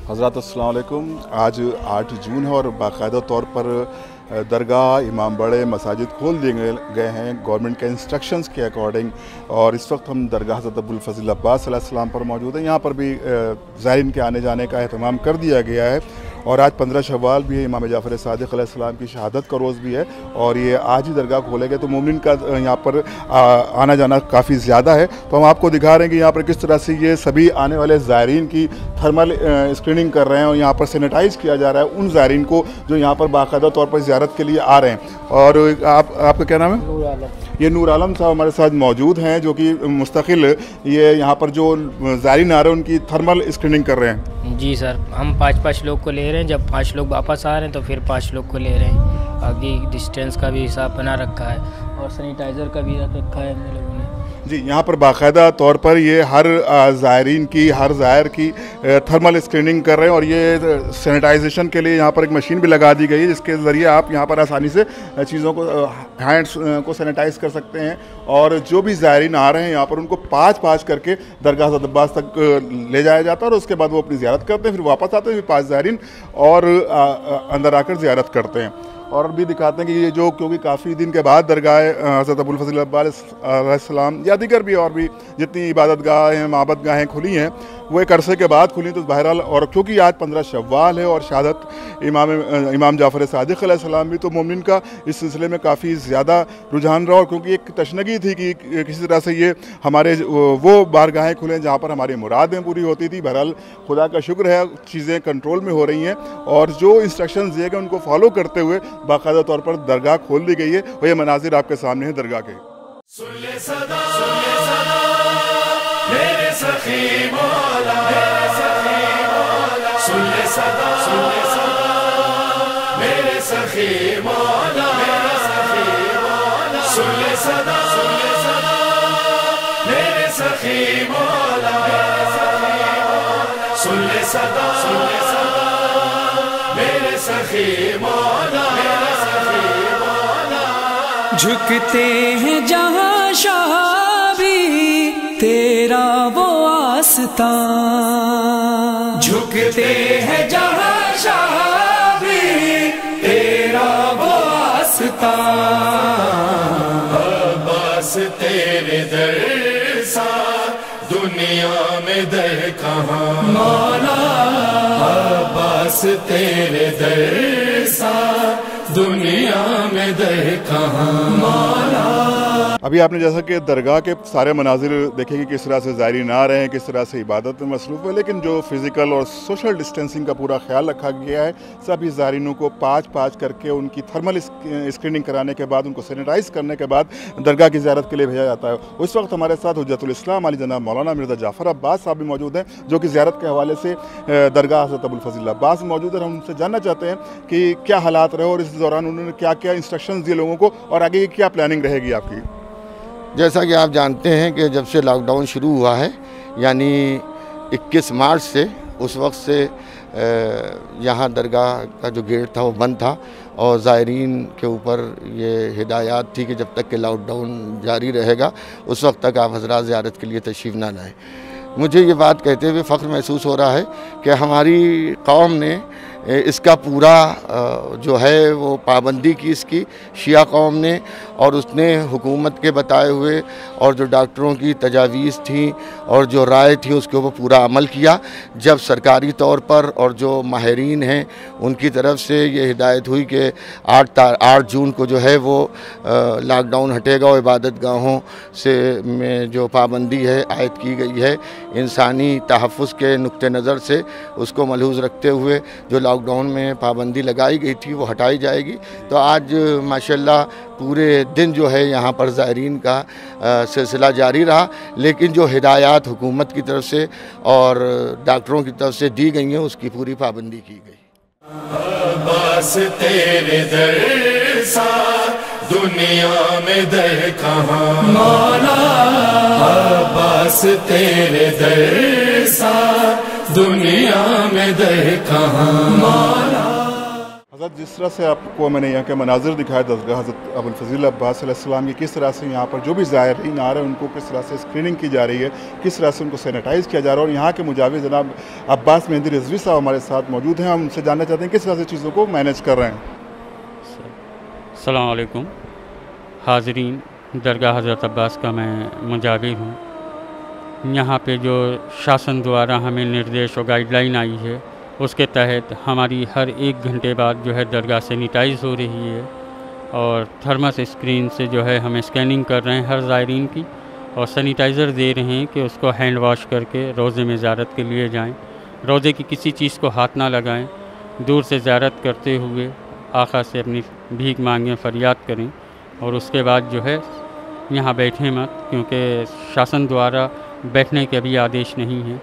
हज़रात अस्सलाम वालेकुम। आज 8 जून है और बाकायदा तौर पर दरगाह, इमाम बड़े, मसाजिद खोल दिए गए हैं गवर्नमेंट के इंस्ट्रक्शंस के अकॉर्डिंग। और इस वक्त हम दरगाह हज़रत अबुल फ़ज़ल अब्बास अलैहिस्सलाम पर मौजूद हैं। यहाँ पर भी ज़ायरीन के आने जाने का एहतमाम कर दिया गया है। और आज 15 शव्वाल भी है, इमाम जाफ़र सादिक़ अलैहिस्सलाम की शहादत का रोज़ भी है और ये आज ही दरगाह खोले गए, तो मोमिन का यहाँ पर आना जाना काफ़ी ज़्यादा है। तो हम आपको दिखा रहे हैं कि यहाँ पर किस तरह से ये सभी आने वाले ज़ायरीन की थर्मल स्क्रीनिंग कर रहे हैं और यहाँ पर सैनिटाइज़ किया जा रहा है उन ज़ायरीन को जो यहाँ पर बाकायदा तौर पर ज़ियारत के लिए आ रहे हैं। और आपका क्या नाम है? नूर आलम। ये नूर आलम साहब हमारे साथ मौजूद हैं जो कि मुस्तकिल ये यहाँ पर जो ज़ायरीन आ रहे हैं उनकी थर्मल स्क्रीनिंग कर रहे हैं। जी सर, हम 5-5 लोग को ले रहे हैं। जब 5 लोग वापस आ रहे हैं तो फिर 5 लोग को ले रहे हैं। बाकी डिस्टेंस का भी हिसाब बना रखा है और सैनिटाइज़र का भी रखा है हम लोगों ने। जी, यहाँ पर बाकायदा तौर पर ये हर ज़ायरीन की, हर ज़ायर की थर्मल स्क्रीनिंग कर रहे हैं और ये सैनिटाइजेशन के लिए यहाँ पर एक मशीन भी लगा दी गई है जिसके ज़रिए आप यहाँ पर आसानी से चीज़ों को, हैंड्स को सैनिटाइज़ कर सकते हैं। और जो भी ज़ायरीन आ रहे हैं यहाँ पर उनको 5-5 करके दरगाह हज़रत अब्बास तक ले जाया जाता है और उसके बाद वो अपनी ज़ियारत करते हैं, फिर वापस आते हैं, फिर 5 ज़ायरीन और अंदर आकर ज़ियारत करते हैं। और भी दिखाते हैं कि ये जो, क्योंकि काफ़ी दिन के बाद दरगाह हज़रत अबुल फ़ज़ल अब्बास अलैहिस्सलाम या दीगर भी और भी जितनी इबादत गाहें, माबद गाहें खुली हैं वो एक अरसे के बाद खुली, तो बहरहाल और क्योंकि आज 15 शव्वाल है और शहादत इमाम जाफ़र सादिक़ अलैहिस्सलाम भी, तो मोमिन का इस सिलसिले में काफ़ी ज़्यादा रुझान रहा और क्योंकि एक तशनगी थी कि किसी तरह से ये हमारे वो बारगाहें खुलें जहाँ पर हमारी मुरादें पूरी होती थी। बहरहाल खुदा का शुक्र है चीज़ें कंट्रोल में हो रही हैं और जो इंस्ट्रक्शन दिए गए उनको फॉलो करते हुए बाकायदा तौर पर दरगाह खोल दी गई है और ये मनाजिर आपके सामने है दरगाह के। मेरे सखी मौला, मेरे सखी मौला, सुन ले सदा, सुन ले सदा, मेरे सखी मौला, मेरे सखी मौला, सुन ले सदा, सुन ले सदा, मेरे सखी मौला, मेरे सखी मौला, सुन ले सदा, सुन ले सदा, मेरे सखी मौला, मेरे सखी मौला। झुकते हैं जहाँ शाह तेरा वो आस्था, झुकते हैं जहाँ शाह भी तेरा वो आस्था। अब्बास तेरे दर सा दुनिया में दर कहाँ मौला, अब्बास तेरे दर सा दुनिया में दर कहाँ मौला। अभी आपने जैसा कि दरगाह के सारे मनाजिर देखे कि किस तरह से ज़ायरीन आ रहे हैं, किस तरह से इबादत में मसरूफ़ है, लेकिन जो फ़िज़िकल और सोशल डिस्टेंसिंग का पूरा ख्याल रखा गया है। सभी ज़ायरीनों को 5-5 करके उनकी थर्मल स्क्रीनिंग कराने के बाद, उनको सैनिटाइज़ करने के बाद दरगाह की ज़ियारत के लिए भेजा जाता है। उस वक्त हमारे साथ हुज्जतुल इस्लाम अली जनाब मौलाना मिर्ज़ा जाफ़र अब्बास साहब भी मौजूद हैं जो कि ज़ियारत के हवाले से दरगाह हज़रत अबुल फ़ज़ल अब्बास मौजूद है। हम उनसे जानना चाहते हैं कि क्या हालात रहे और इस दौरान उन्होंने क्या क्या इंस्ट्रक्शन दिए लोगों को और आगे क्या प्लानिंग रहेगी आपकी। जैसा कि आप जानते हैं कि जब से लॉकडाउन शुरू हुआ है, यानी 21 मार्च से, उस वक्त से यहाँ दरगाह का जो गेट था वो बंद था और ज़ायरीन के ऊपर ये हिदायत थी कि जब तक कि लॉकडाउन जारी रहेगा उस वक्त तक आप हज़रात ज़ियारत के लिए तशरीफ़ ना लाएँ। मुझे ये बात कहते हुए फ़ख्र महसूस हो रहा है कि हमारी कौम ने इसका पूरा जो है वो पाबंदी की इसकी, शिया कौम ने, और उसने हुकूमत के बताए हुए और जो डॉक्टरों की तजावीज़ थी और जो राय थी उसके ऊपर पूरा अमल किया। जब सरकारी तौर पर और जो माहिरीन हैं उनकी तरफ से ये हिदायत हुई कि 8 जून को जो है वो लॉकडाउन हटेगा और इबादत गाहों से में जो पाबंदी है आयद की गई है इंसानी तहफ़्फ़ुज़ के नुक्ते नज़र से, उसको मलहूज़ रखते हुए जो लॉकडाउन में पाबंदी लगाई गई थी वो हटाई जाएगी। तो आज माशाल्लाह पूरे दिन जो है यहाँ पर ज़ायरीन का सिलसिला जारी रहा, लेकिन जो हिदायत हुकूमत की तरफ से और डॉक्टरों की तरफ से दी गई हैं उसकी पूरी पाबंदी की गई। अब्बास तेरे दर सा दुनिया में दर कहाँ मौला, अब्बास तेरे दर सा दुनिया में दर कहाँ मौला। हज़रत, जिस तरह से आपको मैंने यहाँ के मनाजिर दिखाया दरगाह हज़रत अबुल फ़ज़ील अब्बास अलैहिस्सलाम की, किस तरह से यहाँ पर जो भी ज़ायरीन आ रहे हैं उनको किस तरह से स्क्रीनिंग की जा रही है, किस तरह से उनको सैनिटाइज़ किया जा रहा है, और यहाँ के मुजाविर जनाब अब्बास मेहंदी रिजवी साहब हमारे साथ मौजूद हैं। हम उनसे जानना चाहते हैं किस तरह से चीज़ों को मैनेज कर रहे हैं। अस्सलाम वालेकुम हाज़रीन, दरगाह हज़रत अब्बास का मैं मुजाविर हूँ। यहाँ पे जो शासन द्वारा हमें निर्देश और गाइडलाइन आई है उसके तहत हमारी हर 1 घंटे बाद जो है दरगाह सैनिटाइज़ हो रही है और थर्मस स्क्रीन से जो है हमें स्कैनिंग कर रहे हैं हर ज़ायरीन की, और सैनिटाइज़र दे रहे हैं कि उसको हैंड वॉश करके रोज़े में ज़ियारत के लिए जाएं। रोज़े की किसी चीज़ को हाथ ना लगाएं, दूर से ज़ियारत करते हुए आका से अपनी भीख मांगें, फरियाद करें, और उसके बाद जो है यहाँ बैठें मत, क्योंकि शासन द्वारा बैठने के भी आदेश नहीं है।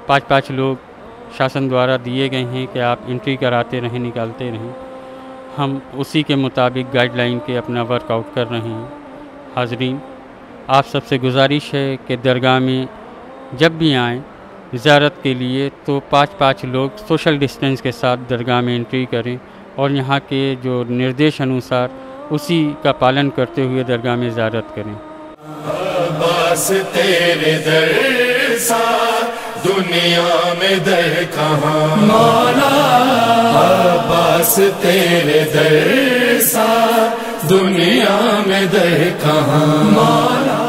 5-5 लोग शासन द्वारा दिए गए हैं कि आप एंट्री कराते रहें, निकालते रहें। हम उसी के मुताबिक गाइडलाइन के अपना वर्कआउट कर रहे हैं। हाज़रीन, आप सबसे गुजारिश है कि दरगाह में जब भी आएँ ज़ियारत के लिए तो 5-5 लोग सोशल डिस्टेंस के साथ दरगाह में एंट्री करें और यहाँ के जो निर्देश अनुसार उसी का पालन करते हुए दरगाह में ज़ियारत करें। बस तेरे दर सा दुनिया में दर कहाँ मौला, बस तेरे दर सा दुनिया में दर कहाँ मौला।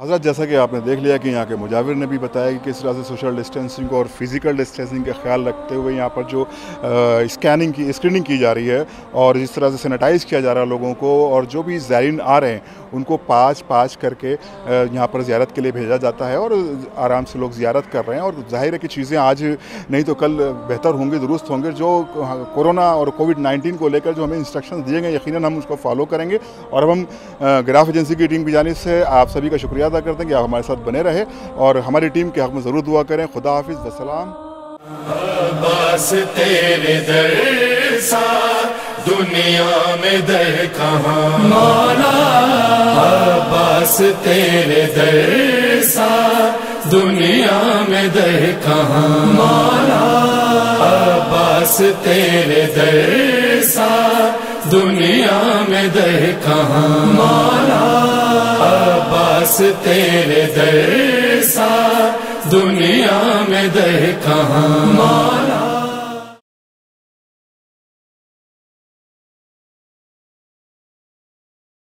हज़रत, जैसा कि आपने देख लिया कि यहाँ के मुजाविर ने भी बताया कि किस तरह से सोशल डिस्टेंसिंग और फिज़िकल डिस्टेंसिंग का ख्याल रखते हुए यहाँ पर जो स्क्रीनिंग की जा रही है और जिस तरह से सैनिटाइज़ किया जा रहा है लोगों को, और जो भी ज़ायरीन आ रहे हैं उनको 5-5 करके यहाँ पर ज़ियारत के लिए भेजा जाता है और आराम से लोग ज़ियारत कर रहे हैं। और जाहिर है कि चीज़ें आज नहीं तो कल बेहतर होंगी, दुरुस्त होंगे। जो कोरोना और कोविड-19 को लेकर जो हमें इंस्ट्रक्शन दिए गए यकीनन हम उसको फॉलो करेंगे। और अब हम गिराफ एजेंसी की टीम की जानिब से आप सभी का शुक्रिया अदा करते हैं कि आप हमारे साथ बने रहे और हमारी टीम के हक़ में ज़रूर दुआ करें। खुदा हाफिज़, वस्सलाम। बस तेरे दर सा दुनिया में दर कहाँ मौला, बस तेरे दर सा दुनिया में दर कहाँ मौला, बस तेरे दर सा दुनिया में दर कहाँ मौला, बस तेरे दर सा दुनिया में दर कहाँ।